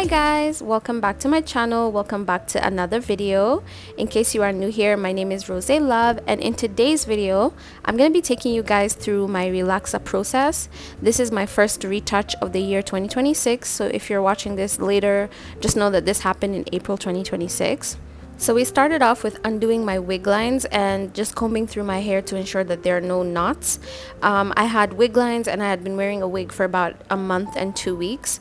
guys, welcome back to my channel. Welcome back to another video. In case you are new here, my name is Rose Love, and in today's video I'm going to be taking you guys through my relaxa process. This is my first retouch of the year 2026, so if you're watching this later, just know that this happened in April 2026. So we started off with undoing my wig lines and just combing through my hair to ensure that there are no knots. I had wig lines and I had been wearing a wig for about a month and 2 weeks.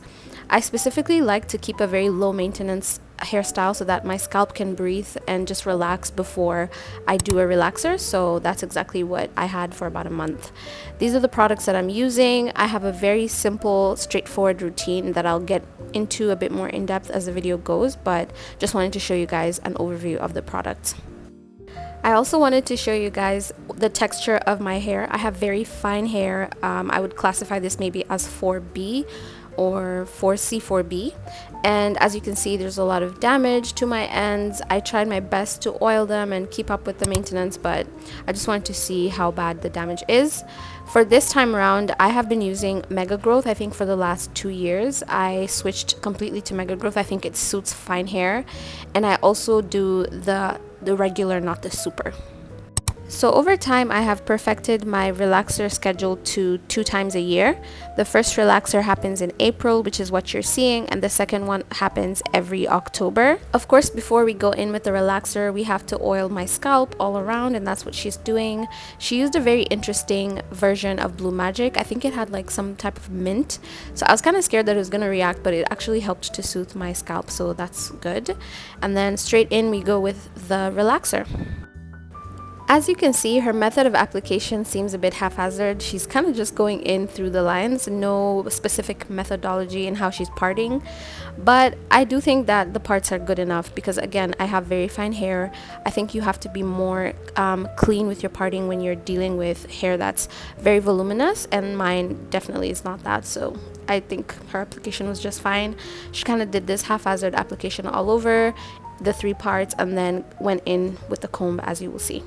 I specifically like to keep a very low maintenance hairstyle so that my scalp can breathe and just relax before I do a relaxer. So that's exactly what I had for about a month. These are the products that I'm using. I have a very simple, straightforward routine that I'll get into a bit more in depth as the video goes, but just wanted to show you guys an overview of the products. I also wanted to show you guys the texture of my hair. I have very fine hair. I would classify this maybe as 4B or 4C, 4B, and as you can see, there's a lot of damage to my ends. I tried my best to oil them and keep up with the maintenance, but I just wanted to see how bad the damage is. For this time around, I have been using Mega Growth. I think for the last 2 years I switched completely to Mega Growth. I think it suits fine hair, and I also do the regular, not the super. So over time, I have perfected my relaxer schedule to 2 times a year. The first relaxer happens in April, which is what you're seeing, and the second one happens every October. Of course, before we go in with the relaxer, we have to oil my scalp all around, and that's what she's doing. She used a very interesting version of Blue Magic. I think it had like some type of mint. So I was kind of scared that it was going to react, but it actually helped to soothe my scalp, so that's good. And then straight in we go with the relaxer. As you can see, her method of application seems a bit haphazard. She's kind of just going in through the lines, no specific methodology in how she's parting. But I do think that the parts are good enough because, again, I have very fine hair. I think you have to be more clean with your parting when you're dealing with hair that's very voluminous, and mine definitely is not that. So I think her application was just fine. She kind of did this haphazard application all over the 3 parts and then went in with the comb, as you will see.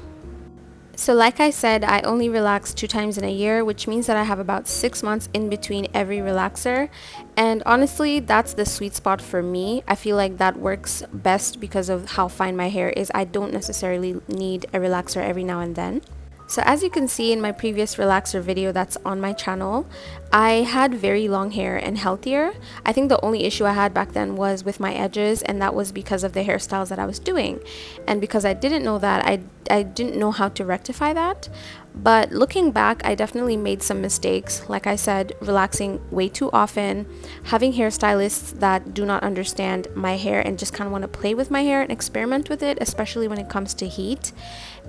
So like I said, I only relax 2 times in a year, which means that I have about 6 months in between every relaxer. And honestly, that's the sweet spot for me. I feel like that works best because of how fine my hair is. I don't necessarily need a relaxer every now and then. So as you can see in my previous relaxer video that's on my channel, I had very long hair and healthier. I think the only issue I had back then was with my edges, and that was because of the hairstyles that I was doing. And because I didn't know that, I didn't know how to rectify that. But looking back, I definitely made some mistakes. Like I said, relaxing way too often, having hairstylists that do not understand my hair and just kind of want to play with my hair and experiment with it, especially when it comes to heat,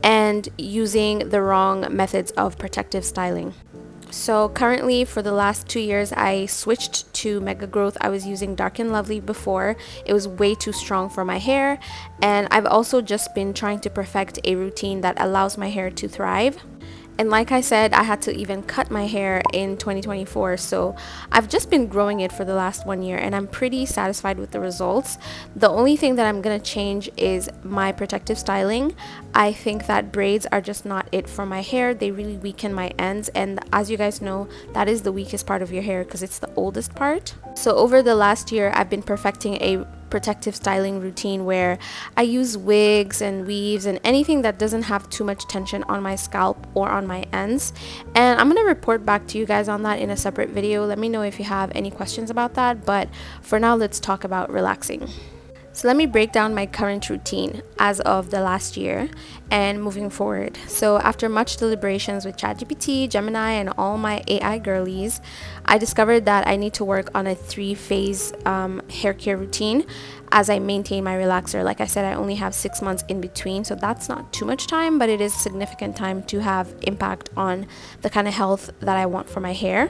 and using the wrong methods of protective styling. So currently, for the last 2 years, I switched to Mega Growth. I was using Dark and Lovely before. It was way too strong for my hair, and I've also just been trying to perfect a routine that allows my hair to thrive. And like I said, I had to even cut my hair in 2024, so I've just been growing it for the last 1 year, and I'm pretty satisfied with the results. The only thing that I'm gonna change is my protective styling. I think that braids are just not it for my hair. They really weaken my ends, and as you guys know, that is the weakest part of your hair because it's the oldest part. So over the last year, I've been perfecting a protective styling routine where I use wigs and weaves and anything that doesn't have too much tension on my scalp or on my ends, and I'm gonna report back to you guys on that in a separate video. Let me know if you have any questions about that, but for now, let's talk about relaxing. So let me break down my current routine as of the last year and moving forward. So after much deliberations with ChatGPT, Gemini, and all my AI girlies, I discovered that I need to work on a 3-phase hair care routine as I maintain my relaxer. Like I said, I only have 6 months in between, so that's not too much time, but it is significant time to have impact on the kind of health that I want for my hair.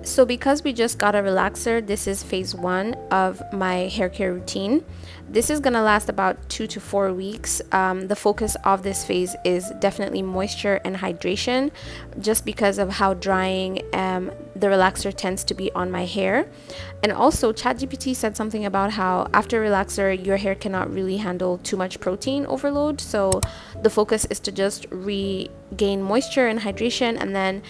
So because we just got a relaxer, this is phase 1 of my hair care routine. This is gonna last about 2 to 4 weeks. The focus of this phase is definitely moisture and hydration, just because of how drying the relaxer tends to be on my hair. And also, ChatGPT said something about how after relaxer, your hair cannot really handle too much protein overload. So the focus is to just regain moisture and hydration, and then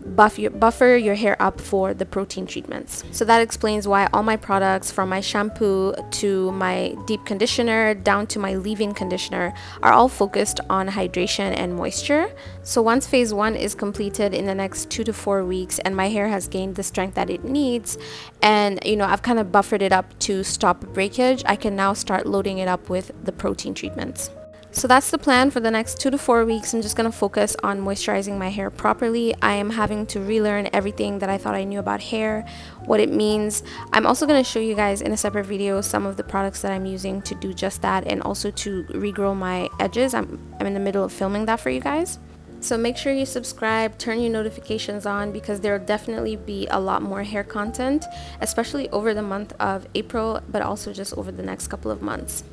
buffer your hair up for the protein treatments. So that explains why all my products, from my shampoo to my deep conditioner down to my leave-in conditioner, are all focused on hydration and moisture. So once phase 1 is completed in the next 2 to 4 weeks and my hair has gained the strength that it needs, and I've kind of buffered it up to stop breakage, I can now start loading it up with the protein treatments. So that's the plan for the next 2 to 4 weeks. I'm just going to focus on moisturizing my hair properly. I am having to relearn everything that I thought I knew about hair, what it means. I'm also going to show you guys in a separate video some of the products that I'm using to do just that, and also to regrow my edges. I'm in the middle of filming that for you guys. So make sure you subscribe, turn your notifications on, because there will definitely be a lot more hair content, especially over the month of April, but also just over the next couple of months.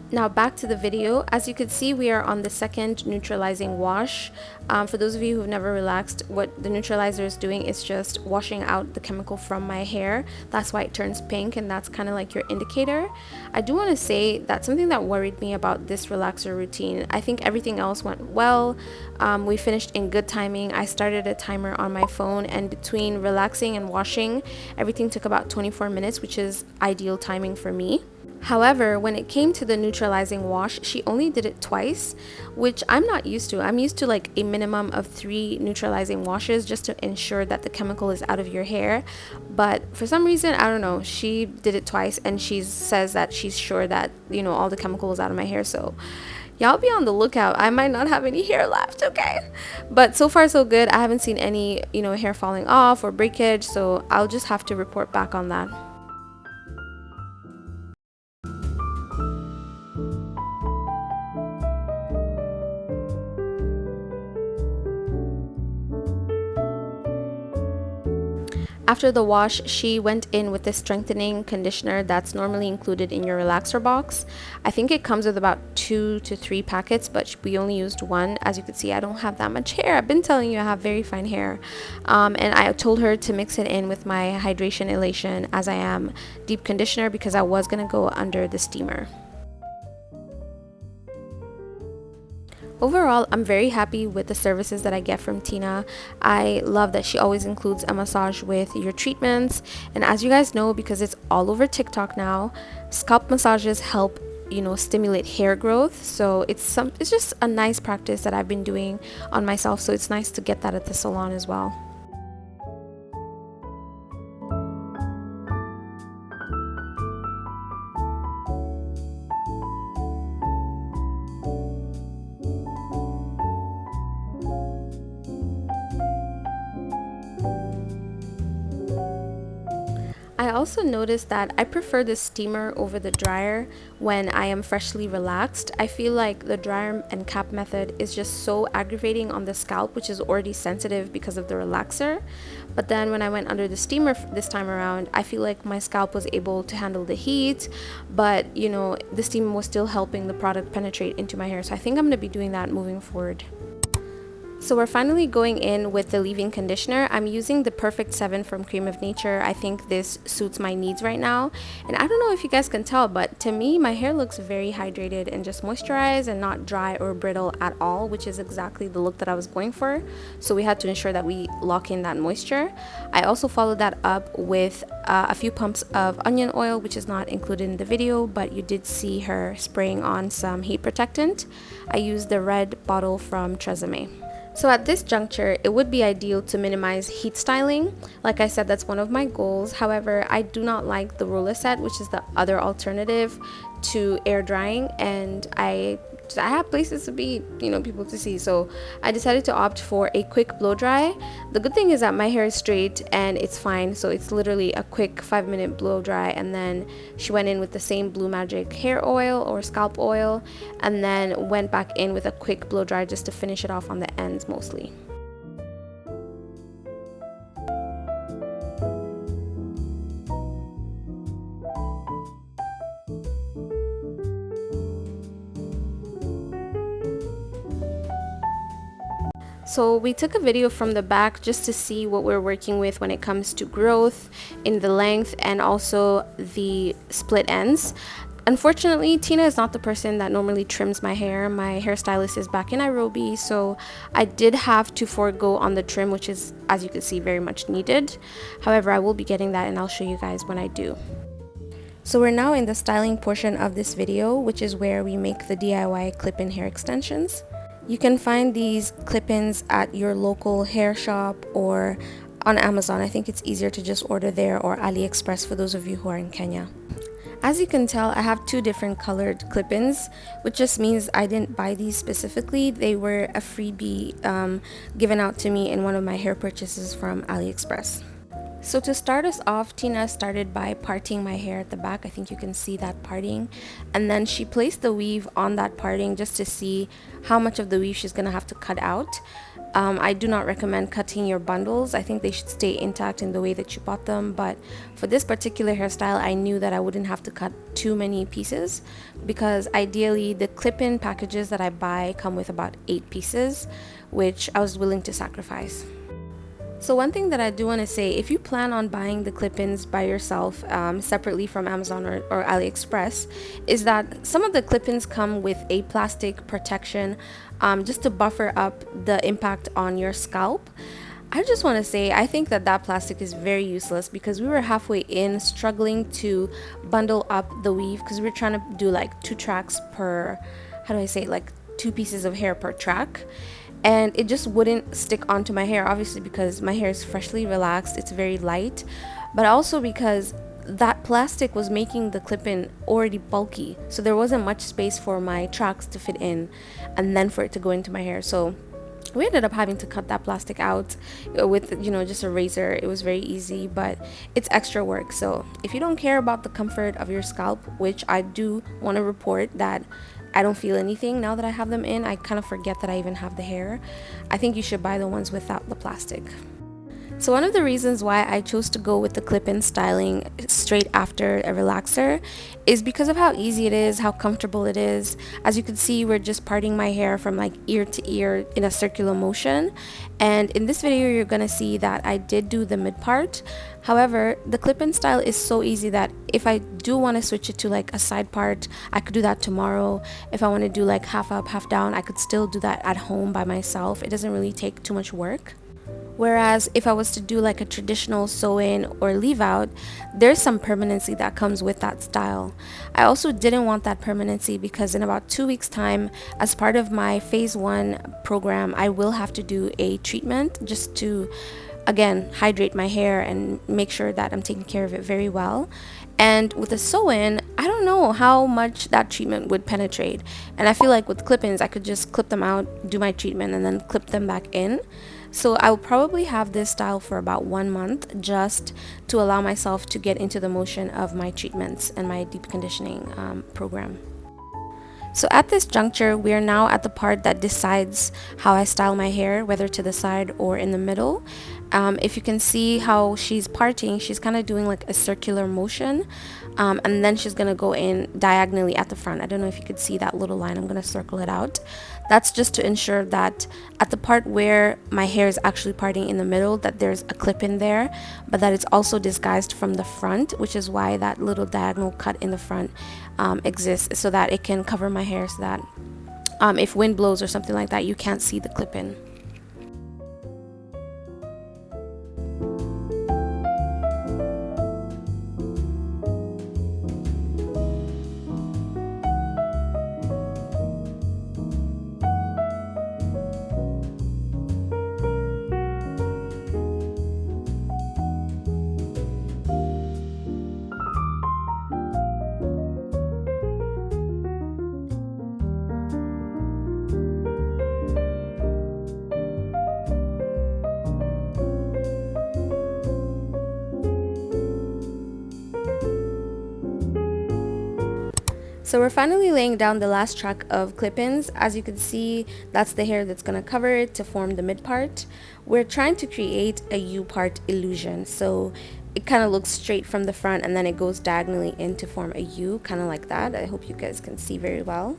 Now back to the video. As you can see, we are on the second neutralizing wash. For those of you who've never relaxed, what the neutralizer is doing is just washing out the chemical from my hair. That's why it turns pink, and that's kind of like your indicator. I do want to say that something that worried me about this relaxer routine, I think everything else went well. We finished in good timing. I started a timer on my phone, and between relaxing and washing, everything took about 24 minutes, which is ideal timing for me. However, when it came to the neutralizing wash, she only did it twice, which I'm not used to. I'm used to like a minimum of 3 neutralizing washes just to ensure that the chemical is out of your hair. But for some reason, I don't know, she did it twice, and she says that she's sure that, all the chemical is out of my hair. So y'all be on the lookout. I might not have any hair left, okay? But so far so good. I haven't seen any, hair falling off or breakage, so I'll just have to report back on that. After the wash, she went in with this strengthening conditioner that's normally included in your relaxer box. I think it comes with about 2 to 3 packets, but we only used 1. As you can see, I don't have that much hair. I've been telling you I have very fine hair. And I told her to mix it in with my Hydration Elation As I Am deep conditioner, because I was going to go under the steamer. Overall, I'm very happy with the services that I get from Tina. I love that she always includes a massage with your treatments. And as you guys know, because it's all over TikTok now, scalp massages help stimulate hair growth. So it's just a nice practice that I've been doing on myself. So it's nice to get that at the salon as well. I also noticed that I prefer the steamer over the dryer when I am freshly relaxed. I feel like the dryer and cap method is just so aggravating on the scalp, which is already sensitive because of the relaxer. But then when I went under the steamer this time around, I feel like my scalp was able to handle the heat, but the steam was still helping the product penetrate into my hair. So I think I'm going to be doing that moving forward. So we're finally going in with the leave-in conditioner. I'm using the Perfect 7 from Cream of Nature. I think this suits my needs right now. And I don't know if you guys can tell, but to me, my hair looks very hydrated and just moisturized and not dry or brittle at all, which is exactly the look that I was going for. So we had to ensure that we lock in that moisture. I also followed that up with a few pumps of onion oil, which is not included in the video, but you did see her spraying on some heat protectant. I used the red bottle from Tresemme. So at this juncture, it would be ideal to minimize heat styling. Like I said, that's one of my goals. However, I do not like the roller set, which is the other alternative to air drying, and I have places to be, people to see. So I decided to opt for a quick blow dry. The good thing is that my hair is straight and it's fine. So it's literally a quick 5-minute blow dry. And then she went in with the same Blue Magic hair oil or scalp oil, and then went back in with a quick blow dry just to finish it off on the ends mostly. So we took a video from the back just to see what we're working with when it comes to growth in the length and also the split ends. Unfortunately, Tina is not the person that normally trims my hair. My hairstylist is back in Nairobi, so I did have to forego on the trim, which is, as you can see, very much needed. However, I will be getting that and I'll show you guys when I do. So we're now in the styling portion of this video, which is where we make the DIY clip-in hair extensions. You can find these clip-ins at your local hair shop or on Amazon. I think it's easier to just order there, or AliExpress for those of you who are in Kenya. As you can tell, I have two different colored clip-ins, which just means I didn't buy these specifically. They were a freebie given out to me in one of my hair purchases from AliExpress. So to start us off, Tina started by parting my hair at the back. I think you can see that parting. And then she placed the weave on that parting just to see how much of the weave she's going to have to cut out. I do not recommend cutting your bundles. I think they should stay intact in the way that you bought them. But for this particular hairstyle, I knew that I wouldn't have to cut too many pieces, because ideally the clip-in packages that I buy come with about 8 pieces, which I was willing to sacrifice. So one thing that I do want to say, if you plan on buying the clip-ins by yourself separately from Amazon or AliExpress, is that some of the clip-ins come with a plastic protection just to buffer up the impact on your scalp. I just want to say, I think that that plastic is very useless, because we were halfway in struggling to bundle up the weave, because we were trying to do like 2 tracks per, how do I say it, like 2 pieces of hair per track. And it just wouldn't stick onto my hair, obviously because my hair is freshly relaxed, it's very light, but also because that plastic was making the clip-in already bulky, so there wasn't much space for my tracks to fit in and then for it to go into my hair. So we ended up having to cut that plastic out with, just a razor. It was very easy, but it's extra work. So if you don't care about the comfort of your scalp, which I do want to report that I don't feel anything now that I have them in, I kind of forget that I even have the hair, I think you should buy the ones without the plastic. So one of the reasons why I chose to go with the clip-in styling straight after a relaxer is because of how easy it is, how comfortable it is. As you can see, we're just parting my hair from like ear to ear in a circular motion. And in this video, you're gonna see that I did do the mid part. However, the clip-in style is so easy that if I do want to switch it to like a side part, I could do that tomorrow. If I want to do like half up, half down, I could still do that at home by myself. It doesn't really take too much work. Whereas if I was to do like a traditional sew-in or leave out, there's some permanency that comes with that style. I also didn't want that permanency because in about 2 weeks time, as part of my phase 1 program, I will have to do a treatment just to, again, hydrate my hair and make sure that I'm taking care of it very well. And with a sew-in, I don't know how much that treatment would penetrate. And I feel like with clip-ins, I could just clip them out, do my treatment, and then clip them back in. So I will probably have this style for about 1 month just to allow myself to get into the motion of my treatments and my deep conditioning program. So at this juncture, we are now at the part that decides how I style my hair, whether to the side or in the middle. If you can see how she's parting, she's kind of doing like a circular motion, and then she's going to go in diagonally at the front. I don't know if you could see that little line. I'm going to circle it out. That's just to ensure that at the part where my hair is actually parting in the middle, that there's a clip in there, but that it's also disguised from the front, which is why that little diagonal cut in the front exists, so that it can cover my hair, so that if wind blows or something like that, you can't see the clip in. So we're finally laying down the last track of clip-ins. As you can see, that's the hair that's going to cover it to form the mid part. We're trying to create a U-part illusion. So it kind of looks straight from the front and then it goes diagonally in to form a U, kind of like that. I hope you guys can see very well.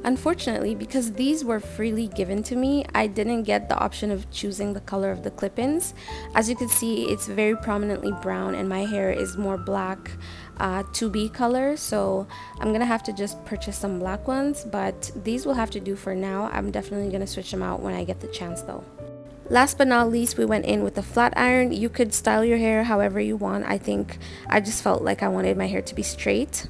Unfortunately, because these were freely given to me, I didn't get the option of choosing the color of the clip-ins. As you can see, it's very prominently brown and my hair is more black, 2B color, so I'm gonna have to just purchase some black ones, but these will have to do for now. I'm definitely gonna switch them out when I get the chance though. Last but not least, we went in with a flat iron. You could style your hair however you want. I think I just felt like I wanted my hair to be straight.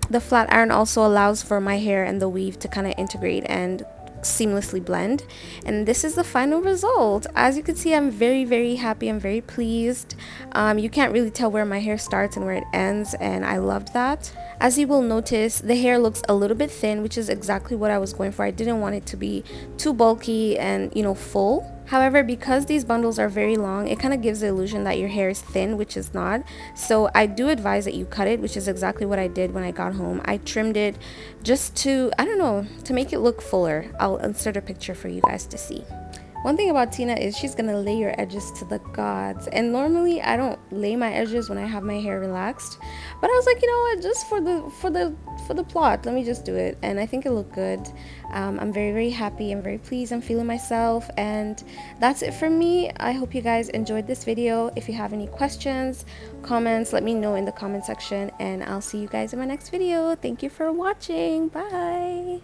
The flat iron also allows for my hair and the weave to kind of integrate and seamlessly blend, and this is the final result. As you can see, I'm very happy. I'm very pleased. You can't really tell where my hair starts and where it ends, and I loved that. As you will notice, the hair looks a little bit thin, which is exactly what I was going for. I didn't want it to be too bulky and, you know, full. However, because these bundles are very long, it kind of gives the illusion that your hair is thin, which is not. So I do advise that you cut it, which is exactly what I did when I got home. I trimmed it just to, I don't know, to make it look fuller. I'll insert a picture for you guys to see. One thing about Tina is she's gonna lay your edges to the gods, and normally I don't lay my edges when I have my hair relaxed, but I was like, you know what, just for the plot, let me just do it, and I think it looked good. I'm very happy. I'm very pleased. I'm feeling myself, and that's it for me. I hope you guys enjoyed this video. If you have any questions, comments, let me know in the comment section, and I'll see you guys in my next video. Thank you for watching. Bye.